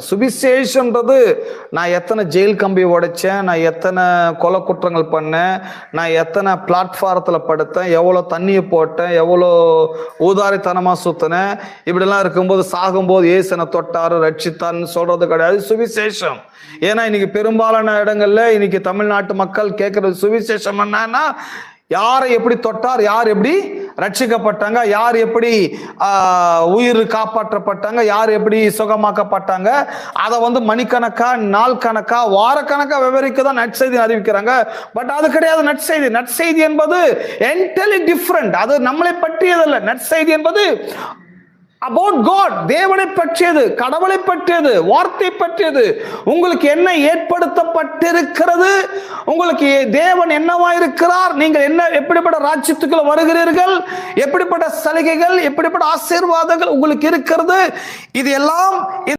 சுவிசேஷன்றது நான் எத்தனை ஜெயில் கம்பி உடைச்சேன், நான் எத்தனை கொலை குற்றங்கள் பண்ணேன், நான் எத்தனை பிளாட்ஃபாரத்தில் படுத்தேன், எவ்வளோ தண்ணியை போட்டேன், எவ்வளோ ஊதாரித்தனமாக சுற்றினேன், இப்படிலாம் இருக்கும்போது சாகும்போது ஏசனை தொட்டாரு ரட்சித்தான்னு சொல்றது கிடையாது சுவிசேஷம். ஏன்னா இன்னைக்கு பெரும்பாலான இடங்கள்ல இன்னைக்கு தமிழ்நாட்டு மக்கள் கேட்கறது சுவிசேஷம் என்னன்னா, யாரை எப்படி தொட்டார், யார் எப்படி ரட்சிக்கப்பட்டாங்க, யார் எப்படி உயிர் காப்பாற்றப்பட்டாங்க, யார் எப்படி சுகமாக்கப்பட்டாங்க, அதை மணிக்கணக்கா நாள் கணக்கா வாரக்கணக்கா விவரிக்க தான் நற்செய்தி அறிவிக்கிறாங்க. பட் அது கிடையாது நற்செய்தி. நற்செய்தி என்பது என்டையர்லி டிஃபரண்ட். அது நம்மளை பற்றியதல்ல. நற்செய்தி என்பது about God, தேவனை பற்றியது, கடவுளை பற்றியது, வார்த்தை பற்றியது. உங்களுக்கு என்ன ஏற்படுத்தப்பட்டிருக்கிறது, உங்களுக்கு தேவன் என்னவாயிருக்கிறார், நீங்கள் என்ன எப்படிப்பட்ட ராஜ்யத்துக்குள்ள வருகிறீர்கள், எப்படிப்பட்ட சலுகைகள், எப்படிப்பட்ட ஆசீர்வாதங்கள் உங்களுக்கு இருக்கிறது, இது எல்லாம்